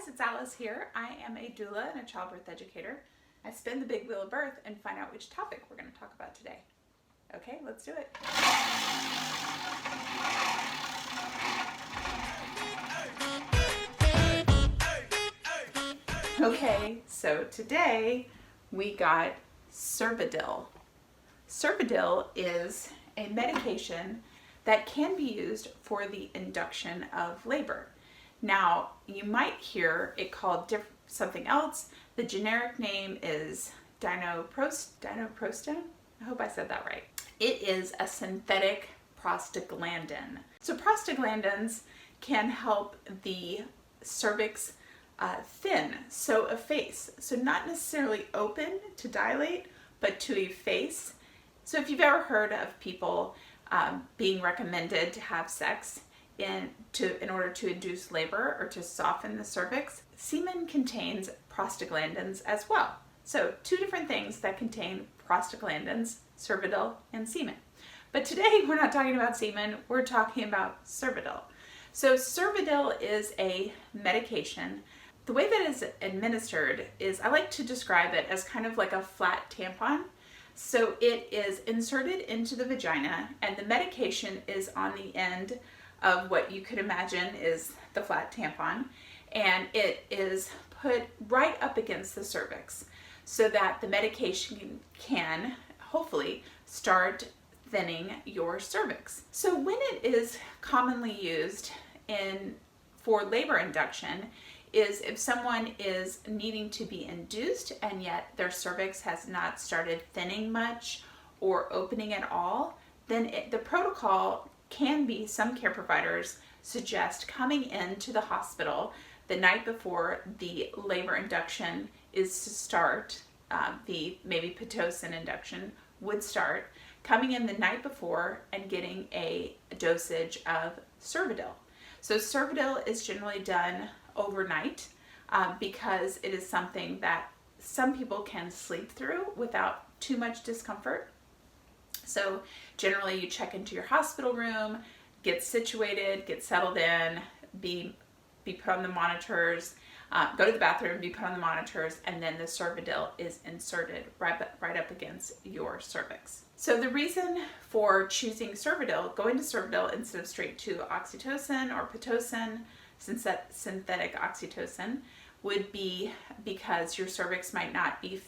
guys, it's Alice here. I am a doula and a childbirth educator. I spin the big wheel of birth and find out which topic we're going to talk about today. Okay, let's do it. Okay, so today we got Cervidil. Cervidil is a medication that can be used for the induction of labor. Now, you might hear it called something else. The generic name is dinoproston. I hope I said that right. It is a synthetic prostaglandin. So prostaglandins can help the cervix thin, so efface. So not necessarily open to dilate, but to efface. So if you've ever heard of people being recommended to have sex in order to induce labor or to soften the cervix, semen contains prostaglandins as well. So two different things that contain prostaglandins, Cervidil and semen. But today we're not talking about semen, we're talking about Cervidil. So Cervidil is a medication. The way that it's administered is, I like to describe it as kind of like a flat tampon. So it is inserted into the vagina and the medication is on the end of what you could imagine is the flat tampon, and it is put right up against the cervix so that the medication can hopefully start thinning your cervix. So when it is commonly used for labor induction is if someone is needing to be induced and yet their cervix has not started thinning much or opening at all, then the protocol can be, some care providers suggest coming into the hospital the night before the labor induction is to start, the maybe Pitocin induction would start, coming in the night before and getting a dosage of Cervidil. So Cervidil is generally done overnight because it is something that some people can sleep through without too much discomfort. So generally you check into your hospital room, get situated, get settled in, be put on the monitors, go to the bathroom, be put on the monitors, and then the Cervidil is inserted right up against your cervix. So the reason for choosing Cervidil, going to Cervidil instead of straight to oxytocin or Pitocin, synthetic oxytocin, would be because your cervix might not be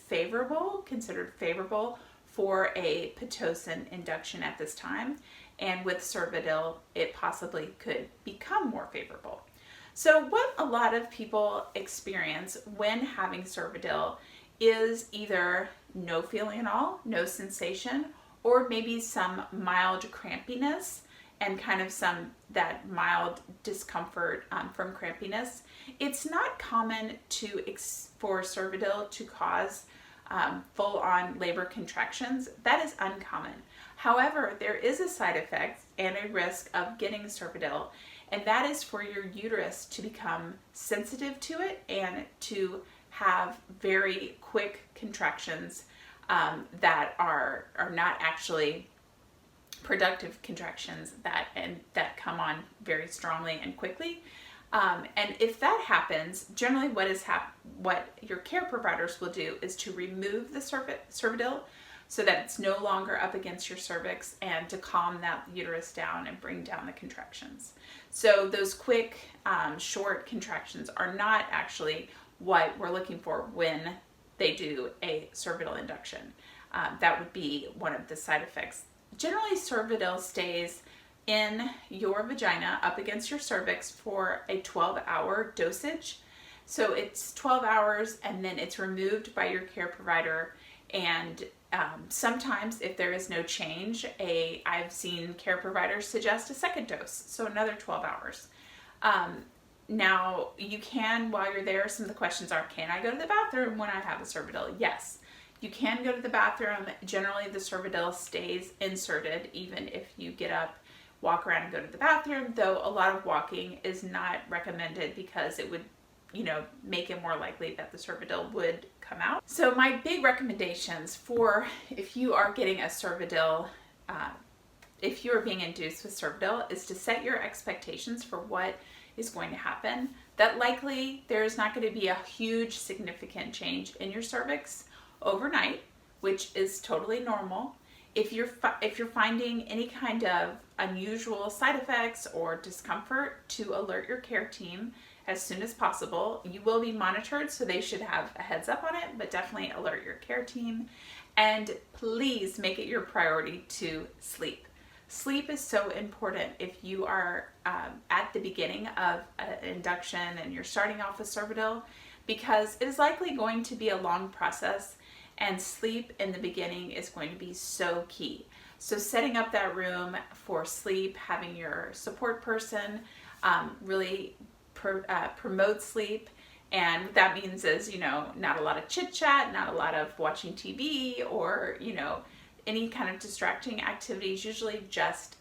considered favorable for a Pitocin induction at this time, and with Cervidil it possibly could become more favorable. So what a lot of people experience when having Cervidil is either no feeling at all, no sensation, or maybe some mild crampiness and kind of that mild discomfort from crampiness. It's not common for Cervidil to cause full-on labor contractions. That is uncommon. However, there is a side effect and a risk of getting Cervidil, and that is for your uterus to become sensitive to it and to have very quick contractions that are not actually productive contractions that come on very strongly and quickly. And if that happens, generally what your care providers will do is to remove the Cervidil so that it's no longer up against your cervix and to calm that uterus down and bring down the contractions. So those quick, short contractions are not actually what we're looking for when they do a Cervidil induction. That would be one of the side effects. Generally, Cervidil stays in your vagina up against your cervix for a 12-hour dosage. So it's 12 hours and then it's removed by your care provider, and sometimes if there is no change, I've seen care providers suggest a second dose, so another 12 hours. Now you can, while you're there, some of the questions are, can I go to the bathroom when I have a Cervidil? Yes, you can go to the bathroom. Generally the Cervidil stays inserted even if you get up, walk around and go to the bathroom, though a lot of walking is not recommended because it would make it more likely that the Cervidil would come out. So my big recommendations for if you are getting a Cervidil, if you are being induced with Cervidil, is to set your expectations for what is going to happen. that likely there's not going to be a huge significant change in your cervix overnight, which is totally normal. If you're finding any kind of unusual side effects or discomfort, to alert your care team as soon as possible. You will be monitored, so they should have a heads up on it, but definitely alert your care team. And please make it your priority to sleep. Sleep is so important if you are at the beginning of an induction and you're starting off with Cervidil, because it is likely going to be a long process, and sleep in the beginning is going to be so key. So setting up that room for sleep, having your support person really promote sleep. And what that means is, not a lot of chit chat, not a lot of watching TV or, any kind of distracting activities, usually just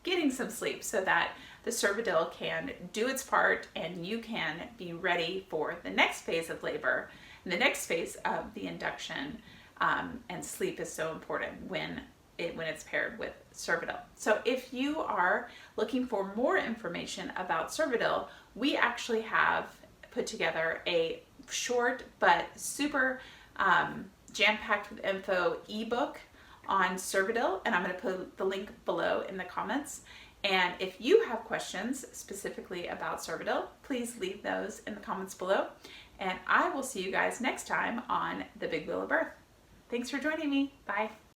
getting some sleep so that the Cervidil can do its part and you can be ready for the next phase of labor and the next phase of the induction. And sleep is so important when it's paired with Cervidil. So if you are looking for more information about Cervidil, we actually have put together a short but super jam-packed with info ebook on Cervidil, and I'm going to put the link below in the comments. And if you have questions specifically about Cervidil, please leave those in the comments below. And I will see you guys next time on The Big Wheel of Birth. Thanks for joining me. Bye.